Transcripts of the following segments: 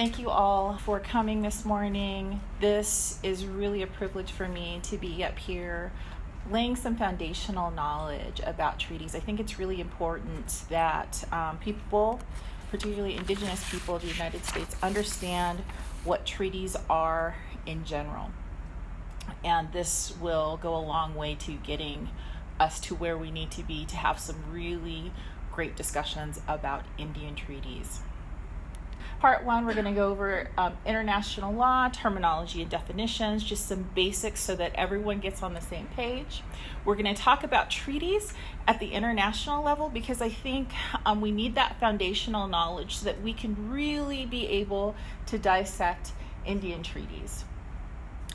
Thank you all for coming this morning. This is really a privilege for me to be up here laying some foundational knowledge about treaties. I think it's really important that people, particularly Indigenous people of the United States, understand what treaties are in general. And this will go a long way to getting us to where we need to be to have some really great discussions about Indian treaties. Part one, we're going to go over international law, terminology and definitions, just some basics so that everyone gets on the same page. We're going to talk about treaties at the international level because I think we need that foundational knowledge so that we can really be able to dissect Indian treaties.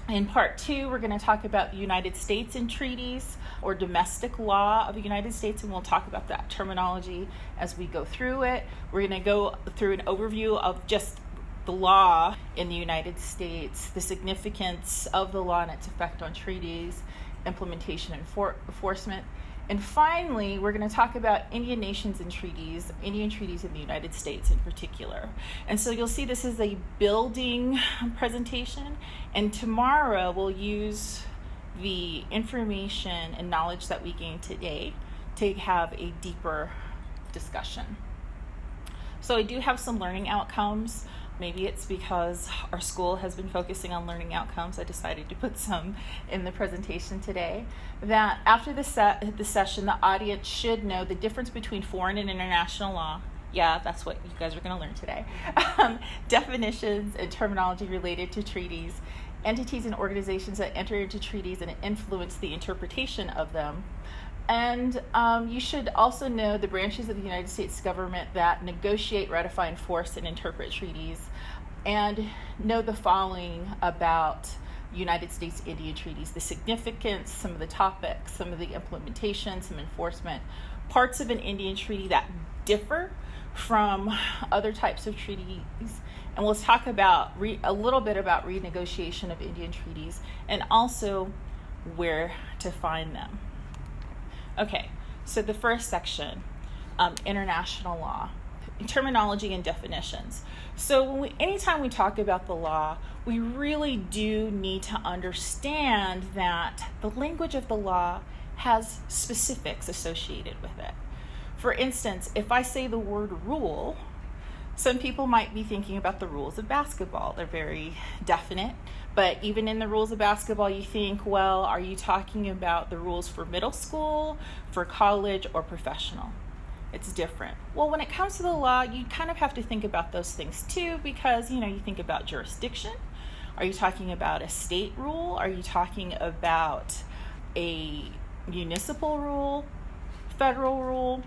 In part two, we're going to talk about the United States and treaties or domestic law of the United States, and we'll talk about that terminology as we go through it. We're going to go through an overview of just the law in the United States, the significance of the law and its effect on treaties, implementation and enforcement. And finally, we're going to talk about Indian nations and treaties, Indian treaties in the United States in particular. And so you'll see this is a building presentation, and tomorrow we'll use the information and knowledge that we gained today to have a deeper discussion. So I do have some learning outcomes. Maybe it's because our school has been focusing on learning outcomes. I decided to put some in the presentation today. That after the session, the audience should know the difference between foreign and international law. Yeah, that's what you guys are going to learn today. Definitions and terminology related to treaties, entities and organizations that enter into treaties and influence the interpretation of them. And you should also know the branches of the United States government that negotiate, ratify, enforce, and interpret treaties, and know the following about United States Indian treaties: the significance, some of the topics, some of the implementation, some enforcement, parts of an Indian treaty that differ from other types of treaties, and we'll talk about a little bit about renegotiation of Indian treaties and also where to find them. Okay, so the first section, international law, terminology and definitions. So anytime we talk about the law, we really do need to understand that the language of the law has specifics associated with it. For instance, if I say the word rule, some people might be thinking about the rules of basketball. They're very definite. But even in the rules of basketball, you think, well, are you talking about the rules for middle school, for college, or professional? It's different. Well, when it comes to the law, you kind of have to think about those things too, because, you think about jurisdiction. Are you talking about a state rule? Are you talking about a municipal rule, federal rule?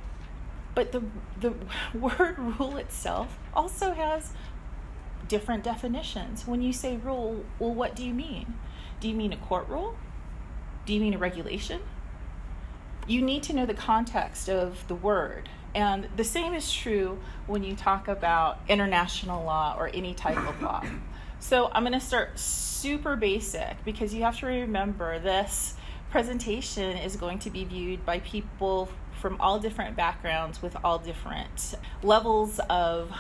But the word rule itself also has different definitions. When you say rule, well, what do you mean? Do you mean a court rule? Do you mean a regulation? You need to know the context of the word. And the same is true when you talk about international law or any type of law. So I'm going to start super basic because you have to remember this presentation is going to be viewed by people from all different backgrounds with all different levels of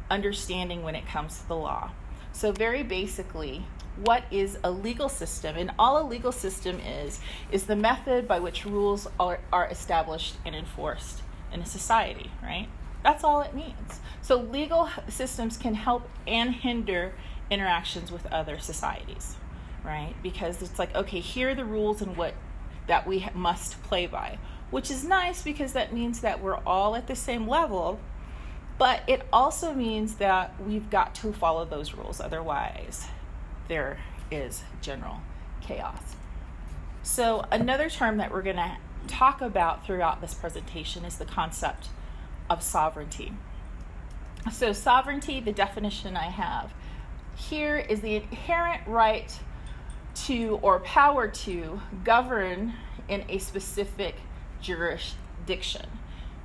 understanding when it comes to the law. So very basically, what is a legal system? And all a legal system is the method by which rules are established and enforced in a society, right? That's all it means. So legal systems can help and hinder interactions with other societies, right? Because it's like, okay, here are the rules and what that we must play by, which is nice because that means that we're all at the same level. But it also means that we've got to follow those rules. Otherwise, there is general chaos. So another term that we're going to talk about throughout this presentation is the concept of sovereignty. So sovereignty, the definition I have here is the inherent right to or power to govern in a specific jurisdiction.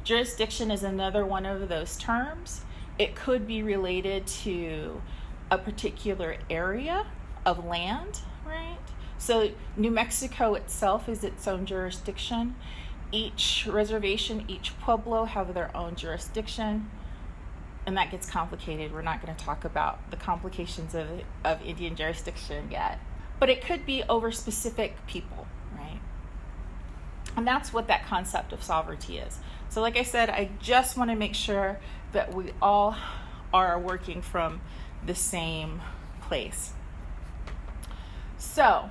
Jurisdiction is another one of those terms. It could be related to a particular area of land, right? So New Mexico itself is its own jurisdiction. Each reservation, each pueblo have their own jurisdiction. and that gets complicated. We're not going to talk about the complications of Indian jurisdiction yet. But it could be over specific people, right? And that's what that concept of sovereignty is. So like I said, I just want to make sure that we all are working from the same place. So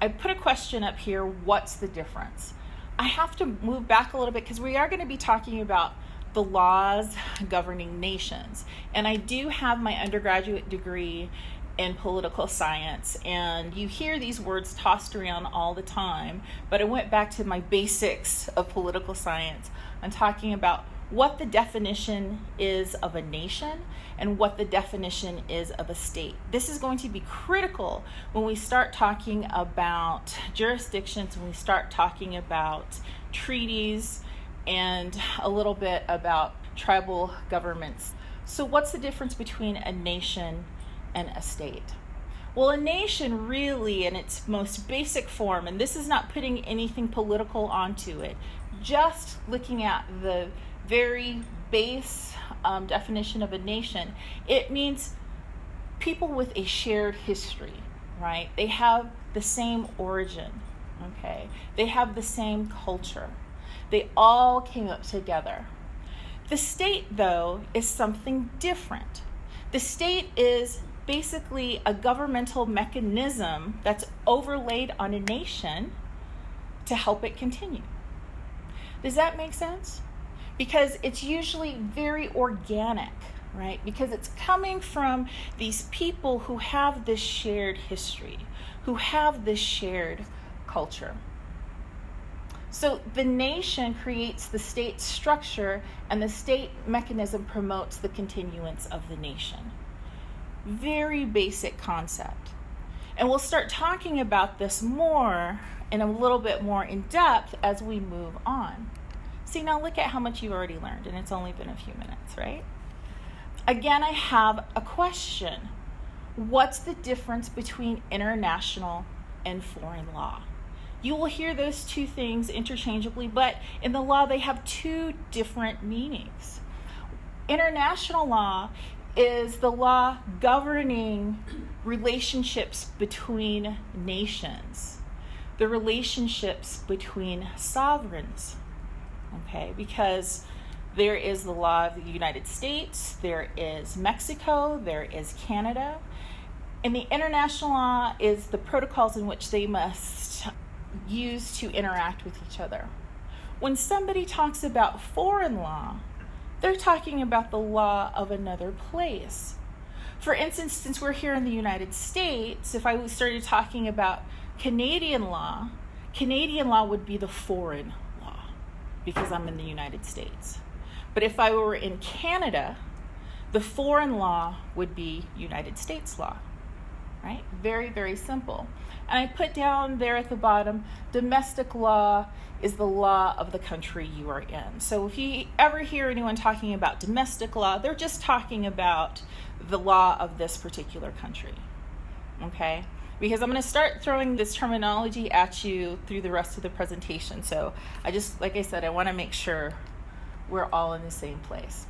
I put a question up here, what's the difference? I have to move back a little bit because we are going to be talking about the laws governing nations. And I do have my undergraduate degree in political science, and you hear these words tossed around all the time, but I went back to my basics of political science. I'm talking about what the definition is of a nation and what the definition is of a state. This is going to be critical when we start talking about jurisdictions, when we start talking about treaties, and a little bit about tribal governments. So what's the difference between a nation and a state? Well, a nation really in its most basic form, and this is not putting anything political onto it, just looking at the very base definition of a nation, it means people with a shared history, right? They have the same origin, okay? They have the same culture. They all came up together. The state, though, is something different. The state is basically a governmental mechanism that's overlaid on a nation to help it continue. Does that make sense? Because it's usually very organic, right? Because it's coming from these people who have this shared history, who have this shared culture. So the nation creates the state structure, and the state mechanism promotes the continuance of the nation. Very basic concept. And we'll start talking about this more and a little bit more in depth as we move on. See, now look at how much you've already learned, and it's only been a few minutes, right? Again, I have a question. What's the difference between international and foreign law? You will hear those two things interchangeably, but in the law, they have two different meanings. International law is the law governing relationships between nations, the relationships between sovereigns, okay? Because there is the law of the United States, there is Mexico, there is Canada, and the international law is the protocols in which they must use to interact with each other. When somebody talks about foreign law, they're talking about the law of another place. For instance, since we're here in the United States, if I started talking about Canadian law would be the foreign law because I'm in the United States. But if I were in Canada, the foreign law would be United States law, right? Very, very simple. And I put down there at the bottom, domestic law is the law of the country you are in. So if you ever hear anyone talking about domestic law, they're just talking about the law of this particular country, okay? Because I'm going to start throwing this terminology at you through the rest of the presentation. So I just, like I said, I want to make sure we're all in the same place.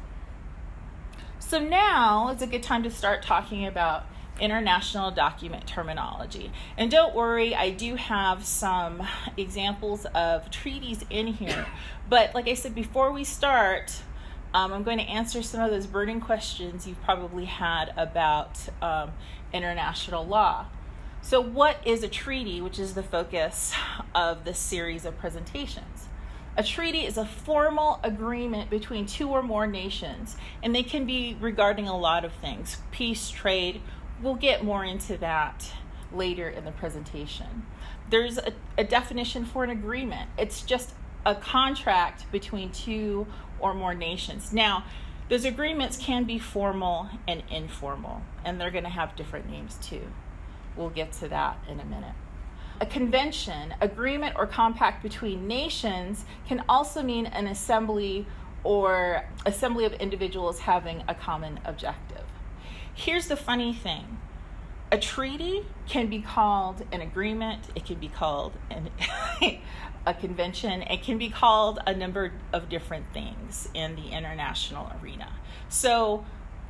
So now is a good time to start talking about international document terminology. And don't worry, I do have some examples of treaties in here. But like I said, before we start, I'm going to answer some of those burning questions you've probably had about international law. So what is a treaty, which is the focus of this series of presentations? A treaty is a formal agreement between two or more nations, and they can be regarding a lot of things: peace, trade. We'll get more into that later in the presentation. There's a definition for an agreement. It's just a contract between two or more nations. Now, those agreements can be formal and informal, and they're going to have different names too. We'll get to that in a minute. A convention, agreement, or compact between nations can also mean an assembly or assembly of individuals having a common objective. Here's the funny thing. A treaty can be called an agreement, it can be called a convention, it can be called a number of different things in the international arena. So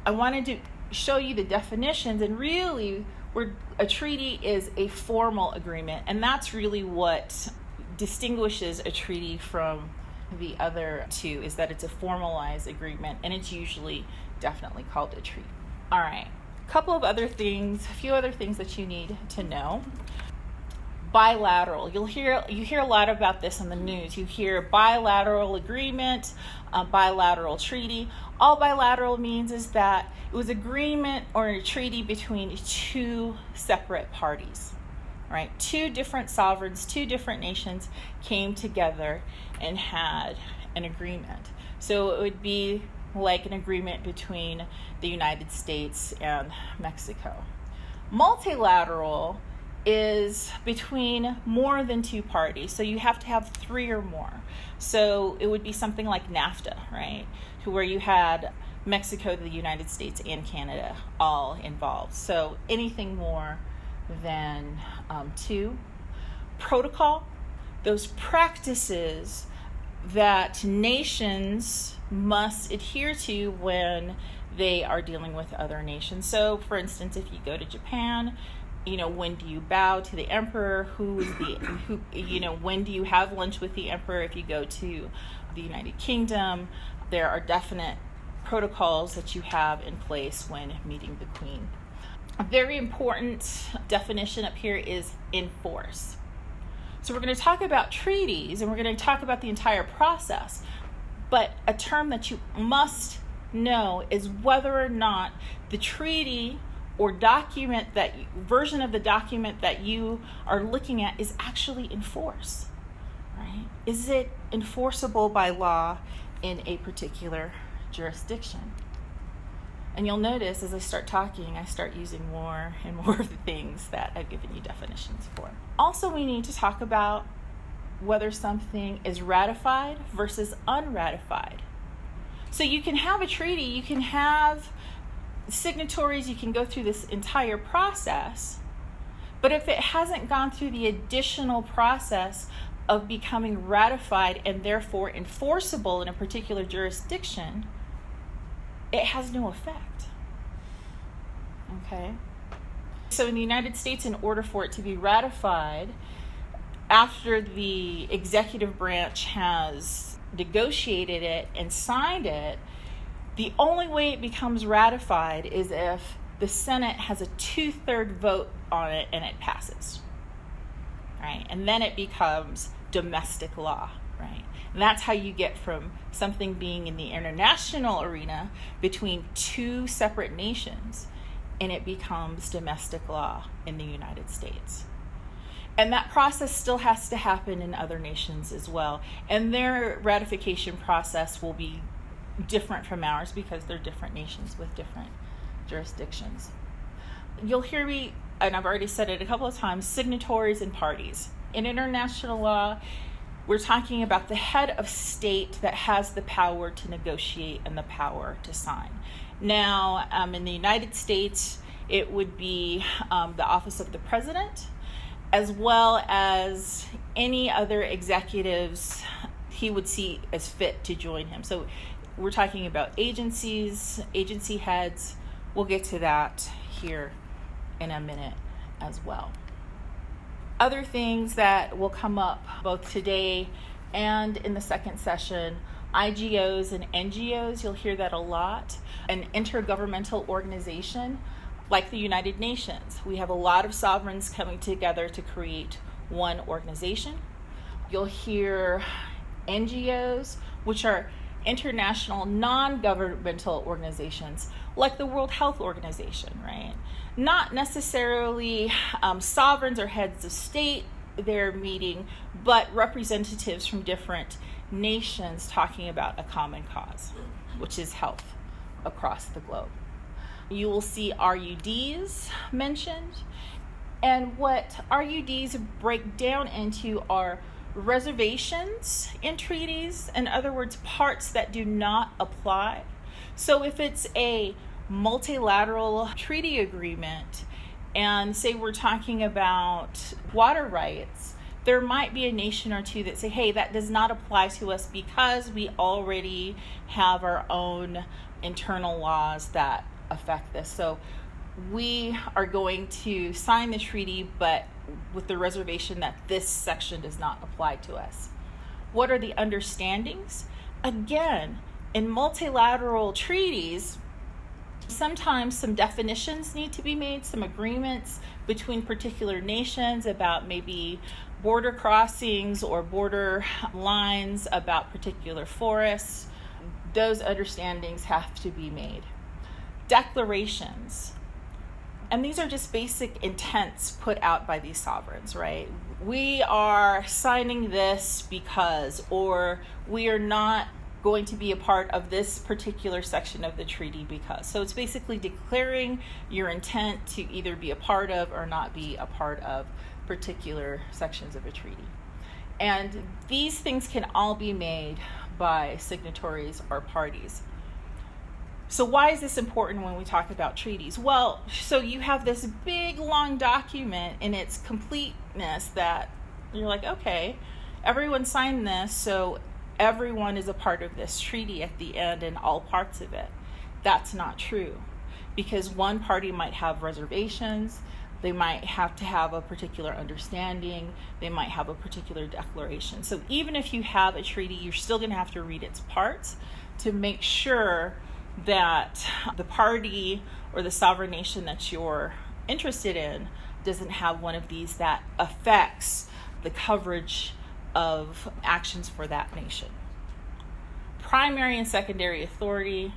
I wanted to show you the definitions, and really a treaty is a formal agreement, and that's really what distinguishes a treaty from the other two, is that it's a formalized agreement, and it's usually definitely called a treaty. All right. A few other things that you need to know. Bilateral. You hear a lot about this in the news. You hear bilateral agreement, bilateral treaty. All bilateral means is that it was agreement or a treaty between two separate parties, right? Two different sovereigns, two different nations came together and had an agreement. So it would be like an agreement between the United States and Mexico. Multilateral is between more than two parties. So you have to have three or more. So it would be something like NAFTA, right? To where you had Mexico, the United States, and Canada all involved. So anything more than two. Protocol, those practices that nations must adhere to when they are dealing with other nations. So, for instance, if you go to Japan, when do you bow to the emperor? When do you have lunch with the emperor? If you go to the United Kingdom, there are definite protocols that you have in place when meeting the Queen. A very important definition up here is enforce. So we're going to talk about treaties, and we're going to talk about the entire process. But a term that you must know is whether or not the treaty or version of the document that you are looking at is actually enforced, right? Is it enforceable by law in a particular jurisdiction? And you'll notice as I start talking, I start using more and more of the things that I've given you definitions for. Also, we need to talk about whether something is ratified versus unratified. So you can have a treaty, you can have signatories, you can go through this entire process, but if it hasn't gone through the additional process of becoming ratified and therefore enforceable in a particular jurisdiction, it has no effect. Okay? So in the United States, in order for it to be ratified, after the executive branch has negotiated it and signed it, the only way it becomes ratified is if the Senate has a 2/3 vote on it and it passes, right? And then it becomes domestic law, right? And that's how you get from something being in the international arena between two separate nations, and it becomes domestic law in the United States. And that process still has to happen in other nations as well. And their ratification process will be different from ours because they're different nations with different jurisdictions. You'll hear me, and I've already said it a couple of times, signatories and parties. In international law, we're talking about the head of state that has the power to negotiate and the power to sign. Now, in the United States, it would be the office of the president, as well as any other executives he would see as fit to join him. So we're talking about agencies, agency heads. We'll get to that here in a minute as well. Other things that will come up both today and in the second session, IGOs and NGOs, you'll hear that a lot. An intergovernmental organization like the United Nations. We have a lot of sovereigns coming together to create one organization. You'll hear NGOs, which are international non-governmental organizations like the World Health Organization, right? Not necessarily sovereigns or heads of state they're meeting, but representatives from different nations talking about a common cause, which is health across the globe. You will see RUDs mentioned, and what RUDs break down into are reservations in treaties, in other words, parts that do not apply. So if it's a multilateral treaty agreement and say we're talking about water rights, there might be a nation or two that say, hey, that does not apply to us because we already have our own internal laws that affect this. So we are going to sign the treaty, but with the reservation that this section does not apply to us. What are the understandings? Again, in multilateral treaties, sometimes some definitions need to be made, some agreements between particular nations about maybe border crossings or border lines, about particular forests. Those understandings have to be made. Declarations. And these are just basic intents put out by these sovereigns, right? We are signing this because, or we are not going to be a part of this particular section of the treaty because. So it's basically declaring your intent to either be a part of or not be a part of particular sections of a treaty. And these things can all be made by signatories or parties. So why is this important when we talk about treaties? Well, so you have this big, long document in its completeness that you're like, okay, everyone signed this, so everyone is a part of this treaty at the end and all parts of it. That's not true, because one party might have reservations, they might have to have a particular understanding, they might have a particular declaration. So even if you have a treaty, you're still going to have to read its parts to make sure that the party or the sovereign nation that you're interested in doesn't have one of these that affects the coverage of actions for that nation. Primary and secondary authority.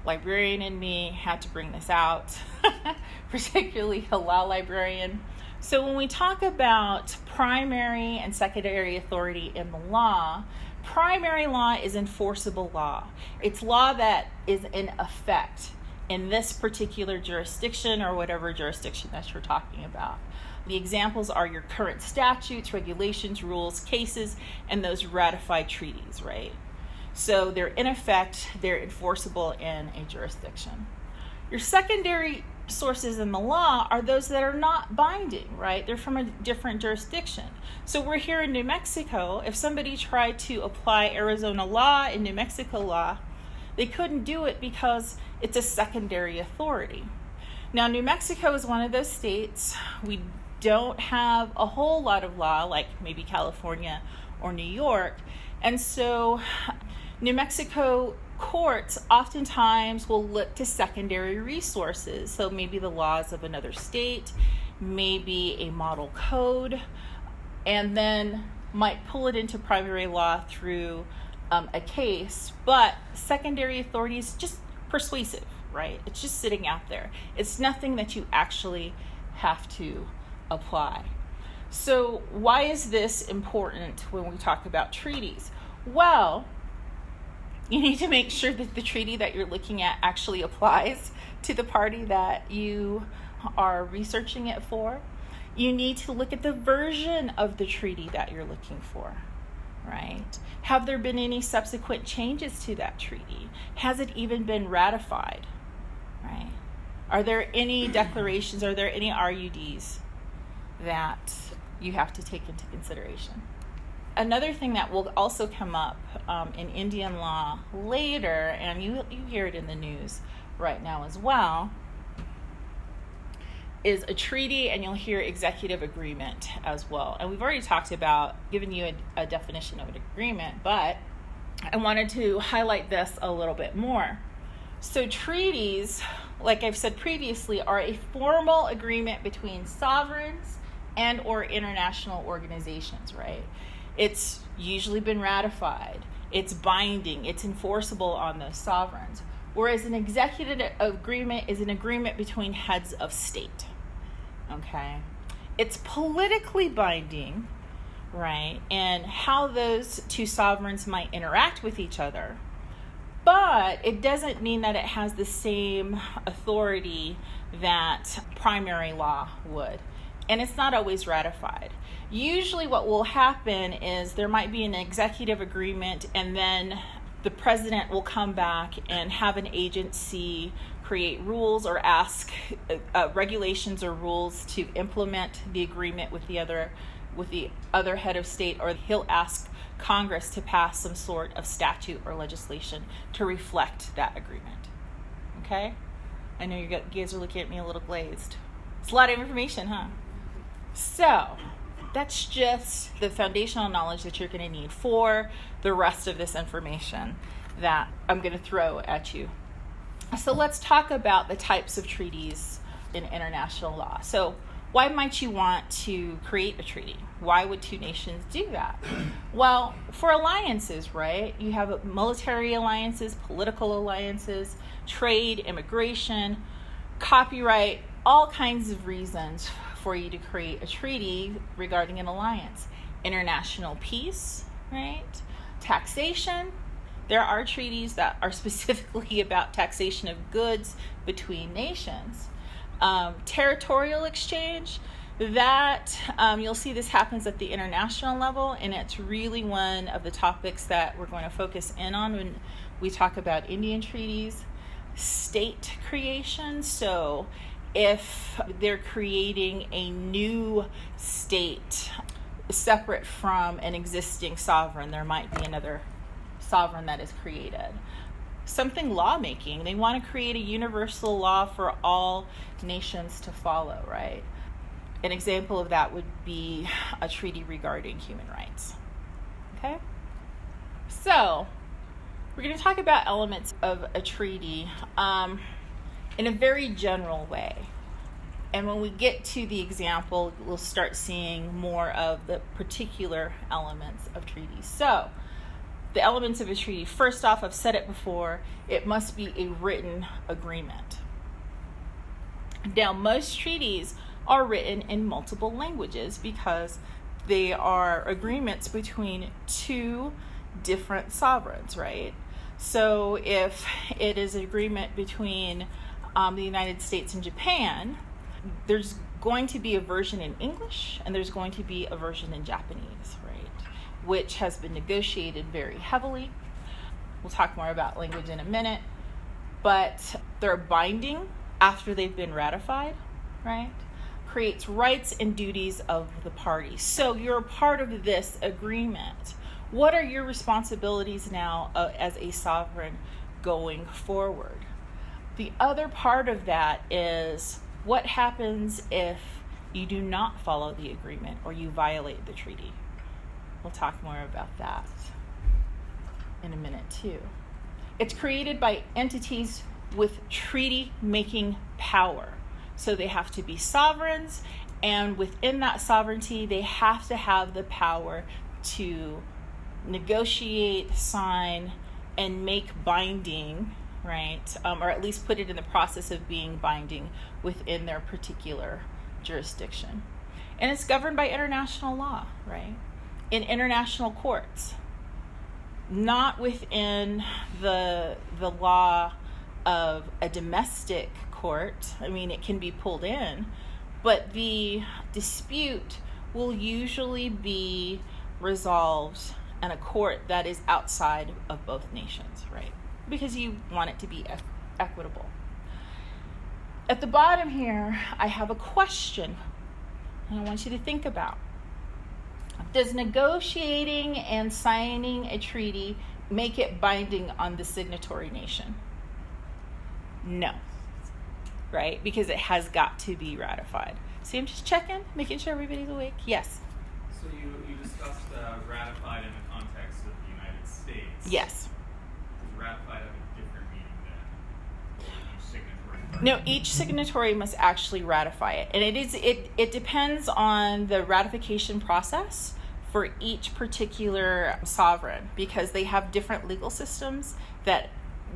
Librarian in me had to bring this out, particularly a law librarian. So when we talk about primary and secondary authority in the law, primary law is enforceable law. It's law that is in effect in this particular jurisdiction or whatever jurisdiction that you're talking about. The examples are your current statutes, regulations, rules, cases, and those ratified treaties, right? So they're in effect, they're enforceable in a jurisdiction. Your secondary sources in the law are those that are not binding, right? They're from a different jurisdiction. So we're here in New Mexico. If somebody tried to apply Arizona law and New Mexico law, they couldn't do it because it's a secondary authority. Now, New Mexico is one of those states. We don't have a whole lot of law like maybe California or New York. And so New Mexico courts oftentimes will look to secondary resources. So maybe the laws of another state, maybe a model code, and then might pull it into primary law through a case. But secondary authority is just persuasive, right? It's just sitting out there. It's nothing that you actually have to apply. So why is this important when we talk about treaties? Well, you need to make sure that the treaty that you're looking at actually applies to the party that you are researching it for. You need to look at the version of the treaty that you're looking for, right? Have there been any subsequent changes to that treaty? Has it even been ratified, right? Are there any declarations? Are there any RUDs that you have to take into consideration? Another thing that will also come up in Indian law later, and you hear it in the news right now as well, is a treaty, and you'll hear executive agreement as well. And we've already talked about giving you a definition of an agreement, but I wanted to highlight this a little bit more. So treaties, like I've said previously, are a formal agreement between sovereigns and or international organizations, right? It's usually been ratified, it's binding, it's enforceable on those sovereigns. Whereas an executive agreement is an agreement between heads of state, okay? It's politically binding, right? And how those two sovereigns might interact with each other. But it doesn't mean that it has the same authority that primary law would. And it's not always ratified. Usually what will happen is there might be an executive agreement, and then the president will come back and have an agency create rules or ask regulations or rules to implement the agreement with the other head of state, or he'll ask Congress to pass some sort of statute or legislation to reflect that agreement. Okay? I know you guys are looking at me a little glazed. It's a lot of information, huh? So, that's just the foundational knowledge that you're going to need for the rest of this information that I'm going to throw at you. So let's talk about the types of treaties in international law. So why might you want to create a treaty? Why would two nations do that? Well, for alliances, right? You have military alliances, political alliances, trade, immigration, copyright, all kinds of reasons for you to create a treaty regarding an alliance. International peace, right? Taxation. There are treaties that are specifically about taxation of goods between nations. Territorial exchange, that you'll see this happens at the international level, and it's really one of the topics that we're going to focus in on when we talk about Indian treaties. State creation, so if they're creating a new state separate from an existing sovereign, there might be another sovereign that is created. Something lawmaking, they want to create a universal law for all nations to follow, right? An example of that would be a treaty regarding human rights. Okay? So, we're going to talk about elements of a treaty in a very general way. And when we get to the example, we'll start seeing more of the particular elements of treaties. So, the elements of a treaty, first off, I've said it before, it must be a written agreement. Now, most treaties are written in multiple languages because they are agreements between two different sovereigns, right? So if it is an agreement between the United States and Japan, there's going to be a version in English and there's going to be a version in Japanese, right? Which has been negotiated very heavily. We'll talk more about language in a minute, but they're binding after they've been ratified, right? Creates rights and duties of the parties. So you're a part of this agreement. What are your responsibilities now as a sovereign going forward? The other part of that is what happens if you do not follow the agreement or you violate the treaty. We'll talk more about that in a minute too. It's created by entities with treaty-making power. So they have to be sovereigns, and within that sovereignty, they have to have the power to negotiate, sign, and make binding, right? Or at least put it in the process of being binding within their particular jurisdiction. And it's governed by international law, right? In international courts, not within the law of a domestic court. I mean, it can be pulled in, but the dispute will usually be resolved in a court that is outside of both nations, right? Because you want it to be equitable. At the bottom here, I have a question, and I want you to think about. Does negotiating and signing a treaty make it binding on the signatory nation? No. Right? Because it has got to be ratified. See, I'm just checking, making sure everybody's awake. Yes? So you discussed ratified in the context of the United States. Yes. Does ratified have a different meaning than each signatory party? No, each signatory must actually ratify it. And it depends on the ratification process for each particular sovereign because they have different legal systems that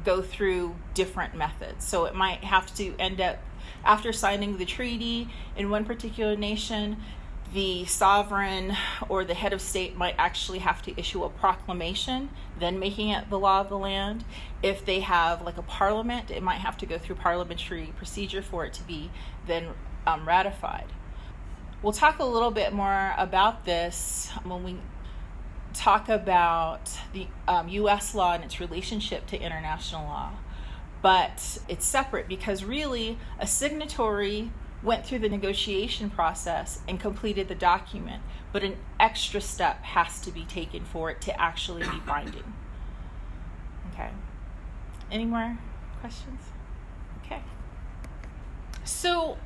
go through different methods. So it might have to end up, after signing the treaty in one particular nation, the sovereign or the head of state might actually have to issue a proclamation, then making it the law of the land. If they have like a parliament, it might have to go through parliamentary procedure for it to be then ratified. We'll talk a little bit more about this when we talk about the U.S. law and its relationship to international law. but it's separate because really a signatory went through the negotiation process and completed the document, but an extra step has to be taken for it to actually be binding. Okay. Any more questions? Okay. So,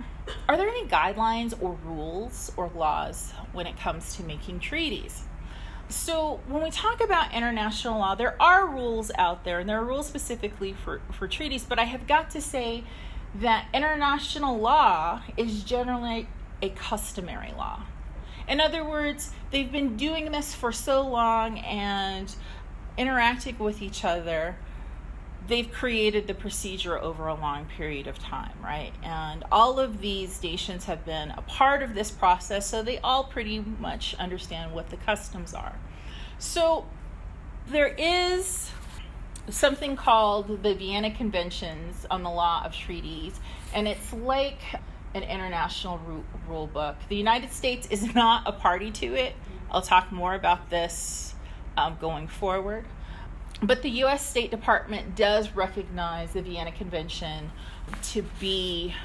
are there any guidelines or rules or laws when it comes to making treaties? So when we talk about international law, there are rules out there, and there are rules specifically for treaties, but I have got to say that international law is generally a customary law. In other words, they've been doing this for so long and interacting with each other, they've created the procedure over a long period of time, right? And all of these nations have been a part of this process, so they all pretty much understand what the customs are. So there is something called the Vienna Conventions on the Law of Treaties, and it's like an international rule book. The United States is not a party to it. I'll talk more about this going forward. But the U.S. State Department does recognize the Vienna Convention to be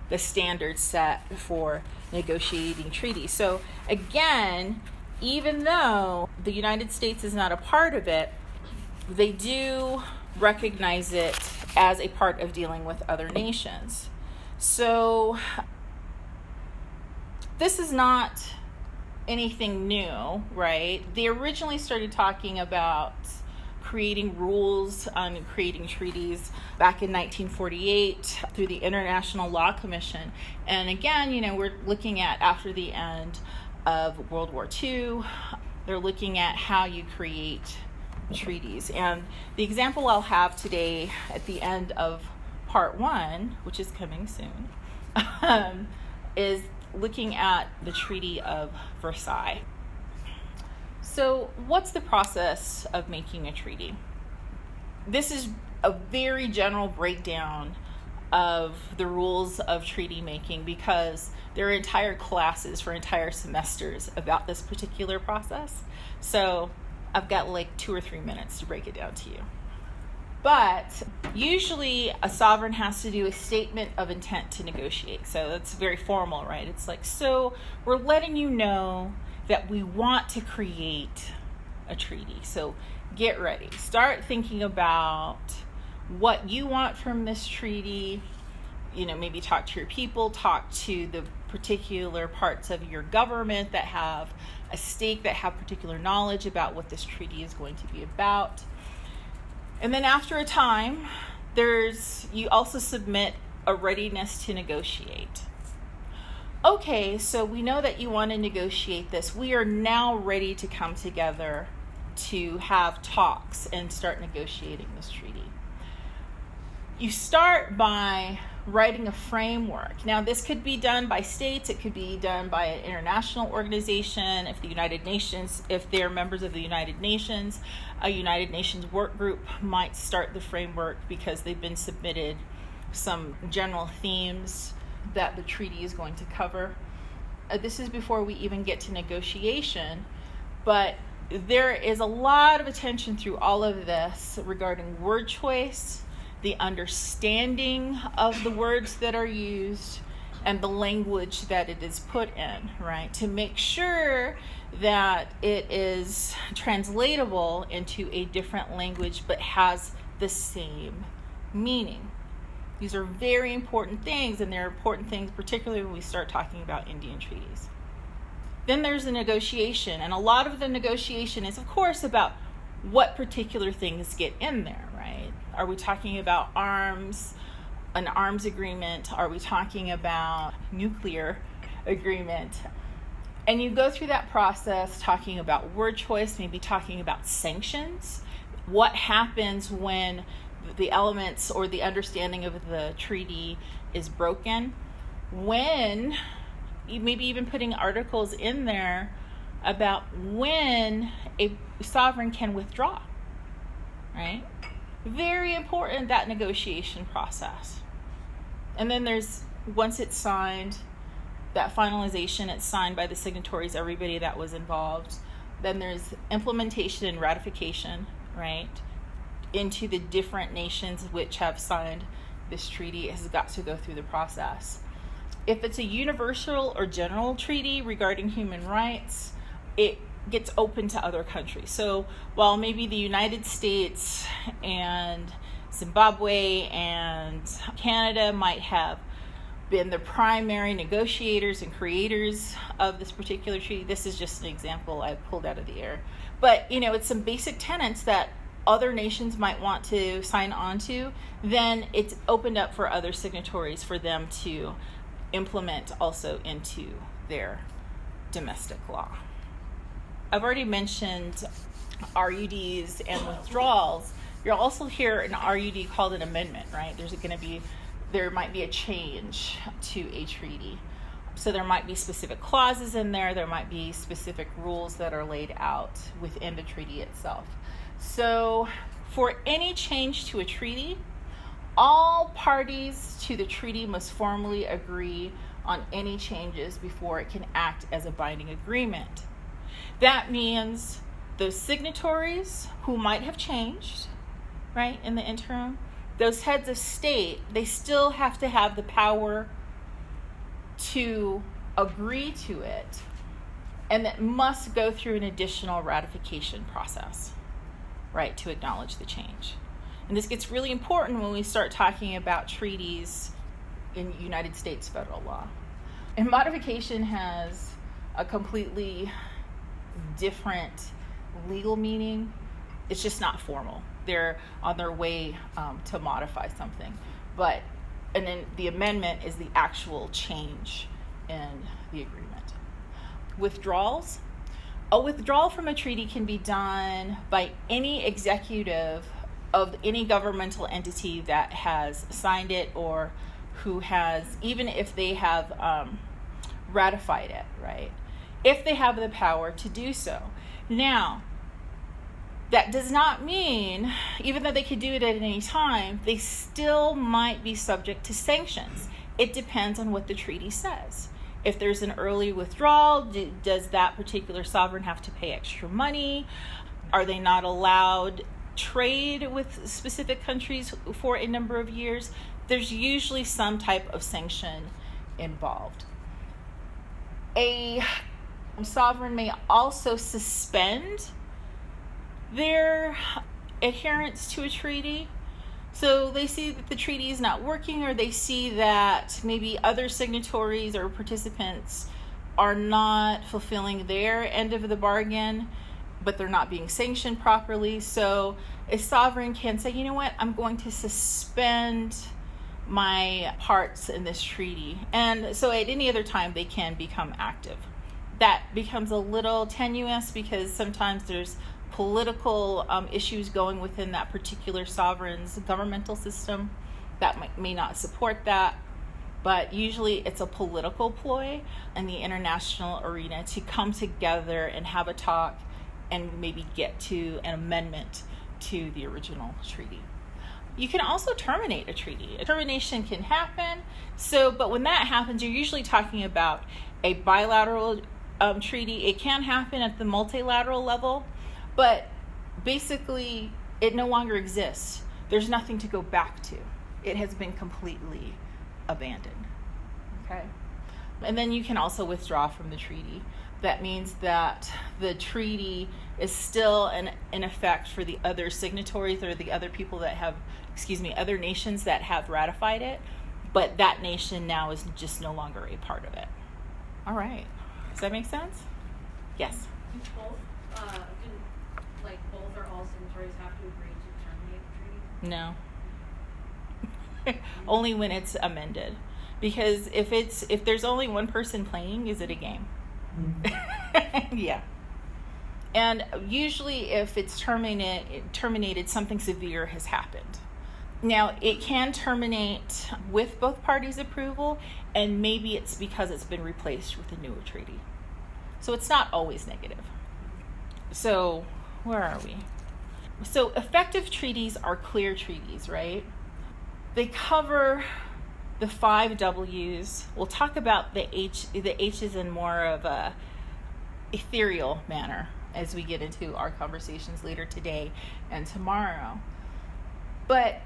the standard set for negotiating treaties. So again, even though the United States is not a part of it, they do recognize it as a part of dealing with other nations. So this is not anything new, right? They originally started talking about creating rules on creating treaties back in 1948 through the International Law Commission. And again, we're looking at after the end of World War II, they're looking at how you create treaties. And the example I'll have today at the end of part 1, which is coming soon, is looking at the Treaty of Versailles. So what's the process of making a treaty? This is a very general breakdown of the rules of treaty making because there are entire classes for entire semesters about this particular process. So I've got like 2 or 3 minutes to break it down to you. But usually a sovereign has to do a statement of intent to negotiate. So that's very formal, right? It's like, so we're letting you know that we want to create a treaty. So get ready. Start thinking about what you want from this treaty. Maybe talk to your people, talk to the particular parts of your government that have a stake, that have particular knowledge about what this treaty is going to be about. And then after a time, you also submit a readiness to negotiate. Okay, so we know that you want to negotiate this. We are now ready to come together to have talks and start negotiating this treaty. You start by writing a framework. Now, this could be done by states. It could be done by an international organization. If they're members of the United Nations, a United Nations work group might start the framework because they've been submitted some general themes that the treaty is going to cover. This is before we even get to negotiation, but there is a lot of attention through all of this regarding word choice, the understanding of the words that are used, and the language that it is put in, right? To make sure that it is translatable into a different language but has the same meaning. These are very important things, and they're important things particularly when we start talking about Indian treaties. Then there's the negotiation, and a lot of the negotiation is, of course, about what particular things get in there, right? Are we talking about an arms agreement? Are we talking about nuclear agreement? And you go through that process talking about word choice, maybe talking about sanctions. What happens when the elements or the understanding of the treaty is broken? When, maybe even putting articles in there about when a sovereign can withdraw, right? Very important, that negotiation process. And then once it's signed, that finalization, it's signed by the signatories, everybody that was involved. Then there's implementation and ratification, right? into the different nations which have signed this treaty has got to go through the process. If it's a universal or general treaty regarding human rights, it gets open to other countries. So while maybe the United States and Zimbabwe and Canada might have been the primary negotiators and creators of this particular treaty, this is just an example I pulled out of the air. But, it's some basic tenets that other nations might want to sign on to, then it's opened up for other signatories for them to implement also into their domestic law. I've already mentioned RUDs and withdrawals. You'll also hear an RUD called an amendment, right? There might be a change to a treaty. So there might be specific clauses in there. There might be specific rules that are laid out within the treaty itself. So for any change to a treaty, all parties to the treaty must formally agree on any changes before it can act as a binding agreement. That means those signatories who might have changed, right, in the interim, those heads of state, they still have to have the power to agree to it, and that must go through an additional ratification process, right, to acknowledge the change. And this gets really important when we start talking about treaties in United States federal law. And modification has a completely different legal meaning. It's just not formal. They're on their way to modify something. And then the amendment is the actual change in the agreement. Withdrawals. A withdrawal from a treaty can be done by any executive of any governmental entity that has signed it or who has, even if they have ratified it, right? If they have the power to do so. Now, that does not mean, even though they could do it at any time, they still might be subject to sanctions. It depends on what the treaty says. If there's an early withdrawal, does that particular sovereign have to pay extra money? Are they not allowed trade with specific countries for a number of years? There's usually some type of sanction involved. A sovereign may also suspend their adherence to a treaty. So they see that the treaty is not working, or they see that maybe other signatories or participants are not fulfilling their end of the bargain, but they're not being sanctioned properly. So a sovereign can say, you know what, I'm going to suspend my parts in this treaty. And so at any other time, they can become active. That becomes a little tenuous because sometimes there's political issues going within that particular sovereign's governmental system that may not support that. But usually it's a political ploy in the international arena to come together and have a talk and maybe get to an amendment to the original treaty. You can also terminate a treaty. A termination can happen. But when that happens, you're usually talking about a bilateral treaty. It can happen at the multilateral level, but basically it no longer exists. There's nothing to go back to. It has been completely abandoned. Okay? And then you can also withdraw from the treaty. That means that the treaty is still in effect for the other signatories or the other people that have, other nations that have ratified it, but that nation now is just no longer a part of it. All right. Does that make sense? Yes? Both or all signatories have to agree to terminate the treaty? No. Only when it's amended. Because if there's only one person playing, is it a game? Yeah. And usually if it's terminated, something severe has happened. Now, it can terminate with both parties' approval, and maybe it's because it's been replaced with a newer treaty. So it's not always negative. So where are we? So effective treaties are clear treaties, right? They cover the 5 W's. We'll talk about the H's in more of a ethereal manner as we get into our conversations later today and tomorrow. But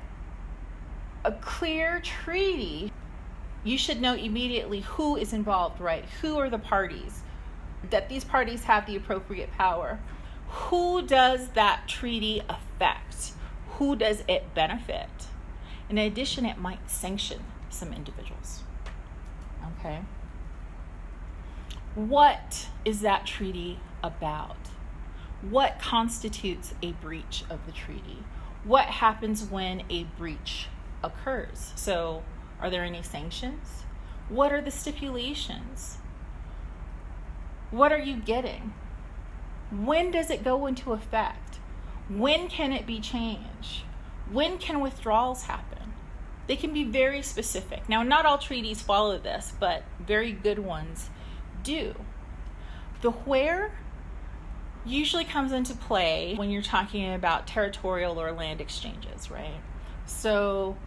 a clear treaty, you should know immediately who is involved, right? Who are the parties? That these parties have the appropriate power. Who does that treaty affect? Who does it benefit? In addition, it might sanction some individuals. Okay? What is that treaty about? What constitutes a breach of the treaty? What happens when a breach occurs? So, are there any sanctions? What are the stipulations? What are you getting? When does it go into effect? When can it be changed? When can withdrawals happen? They can be very specific. Now, not all treaties follow this, but very good ones do. The where usually comes into play when you're talking about territorial or land exchanges, right? So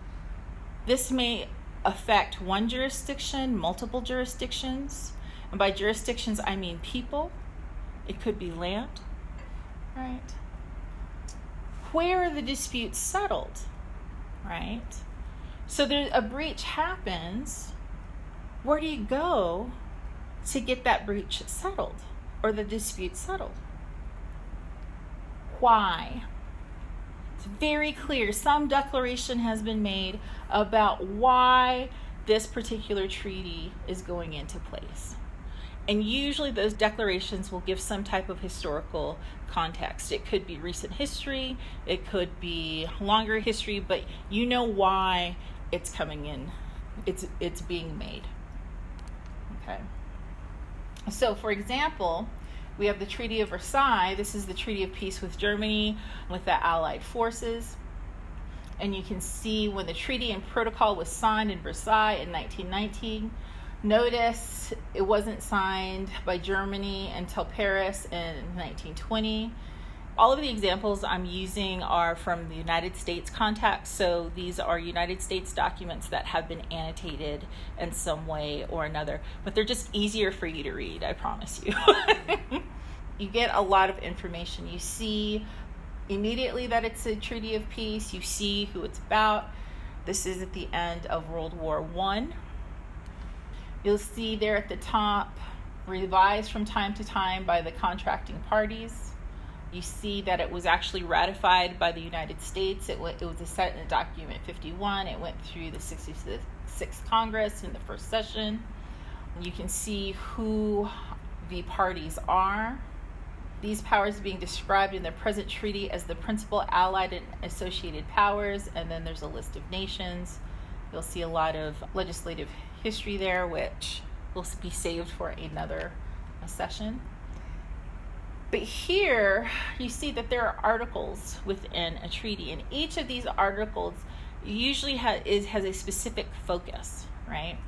this may affect one jurisdiction, multiple jurisdictions. And by jurisdictions, I mean people. It could be land, right? Where are the disputes settled, right? So a breach happens. Where do you go to get that breach settled or the dispute settled? Why? It's very clear. Some declaration has been made about why this particular treaty is going into place. And usually those declarations will give some type of historical context. It could be recent history, it could be longer history, but you know why it's coming in. It's being made. Okay. So for example, we have the Treaty of Versailles. This is the Treaty of Peace with Germany, with the Allied forces. And you can see when the treaty and protocol was signed in Versailles in 1919. Notice it wasn't signed by Germany until Paris in 1920. All of the examples I'm using are from the United States context. So these are United States documents that have been annotated in some way or another. But they're just easier for you to read, I promise you. You get a lot of information. You see immediately that it's a treaty of peace. You see who it's about. This is at the end of World War I. You'll see there at the top, revised from time to time by the contracting parties. You see that it was actually ratified by the United States. It was set in Document 51. It went through the 66th Congress in the first session. You can see who the parties are. These powers being described in the present treaty as the principal allied and associated powers, and then there's a list of nations. You'll see a lot of legislative history there, which will be saved for another session. But here you see that there are articles within a treaty, and each of these articles usually has a specific focus, right?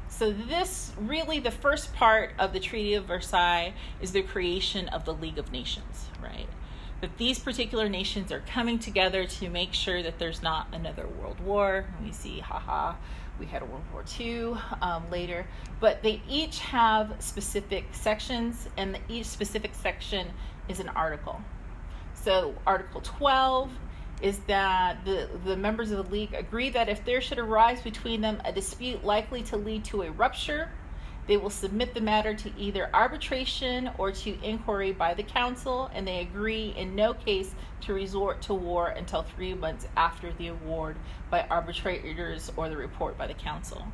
So this really, the first part of the Treaty of Versailles is the creation of the League of Nations, right? That these particular nations are coming together to make sure that there's not another world war. And we see, we had a World War II later. But they each have specific sections, and each specific section is an article. So Article 12 is that the members of the League agree that if there should arise between them a dispute likely to lead to a rupture, they will submit the matter to either arbitration or to inquiry by the Council, and they agree in no case to resort to war until 3 months after the award by arbitrators or the report by the Council.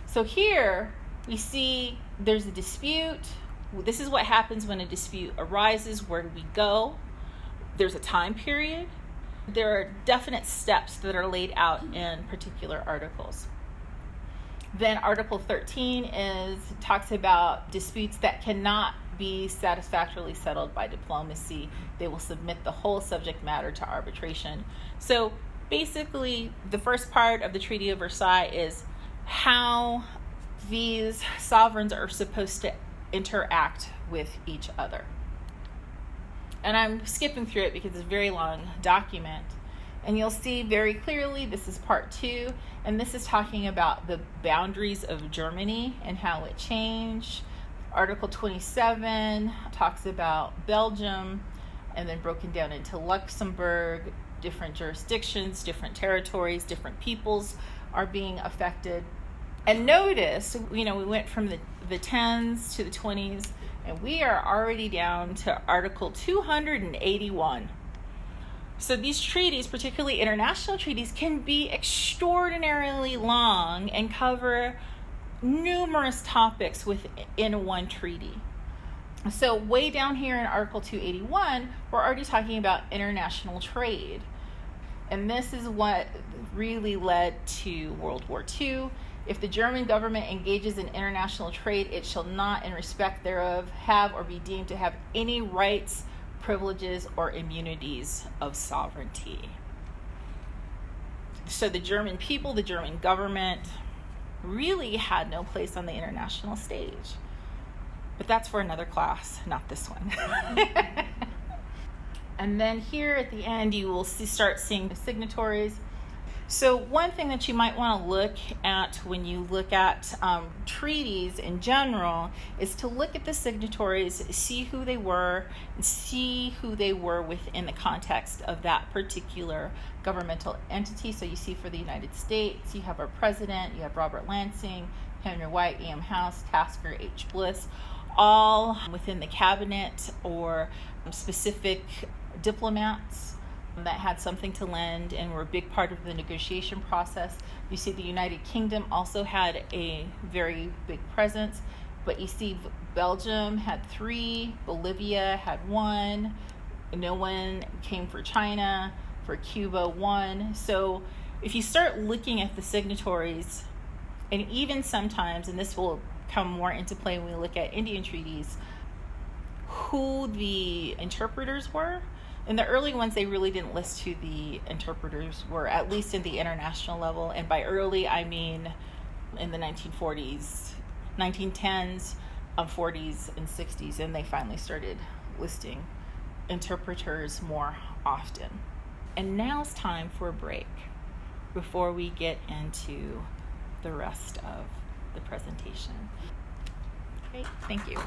So here we see there's a dispute. This is what happens when a dispute arises. Where do we go? There's a time period. There are definite steps that are laid out in particular articles. Then Article 13 talks about disputes that cannot be satisfactorily settled by diplomacy. They will submit the whole subject matter to arbitration. So basically, the first part of the Treaty of Versailles is how these sovereigns are supposed to interact with each other. And I'm skipping through it because it's a very long document. And you'll see very clearly, this is part 2, and this is talking about the boundaries of Germany and how it changed. Article 27 talks about Belgium, and then broken down into Luxembourg, different jurisdictions, different territories, different peoples are being affected. And notice, we went from the 10s to the 20s, and we are already down to Article 281. So these treaties, particularly international treaties, can be extraordinarily long and cover numerous topics within one treaty. So way down here in Article 281, we're already talking about international trade. And this is what really led to World War II. If the German government engages in international trade, it shall not, in respect thereof, have or be deemed to have any rights, privileges, or immunities of sovereignty. So the German people, the German government, really had no place on the international stage. But that's for another class, not this one. And then here at the end, you will start seeing the signatories. So one thing that you might want to look at when you look at treaties in general is to look at the signatories, see who they were, and see who they were within the context of that particular governmental entity. So you see for the United States, you have our president, you have Robert Lansing, Henry White, E.M. House, Tasker, H. Bliss, all within the cabinet or specific diplomats that had something to lend and were a big part of the negotiation process. You see the United Kingdom also had a very big presence, but you see Belgium had 3, Bolivia had 1, no one came for China, for Cuba 1. So if you start looking at the signatories, and even sometimes, and this will come more into play when we look at Indian treaties, who the interpreters were. In the early ones, they really didn't list who the interpreters were, at least in the international level. And by early, I mean in the 1940s, 1910s, 40s, and 60s. And they finally started listing interpreters more often. And now it's time for a break before we get into the rest of the presentation. Okay, thank you.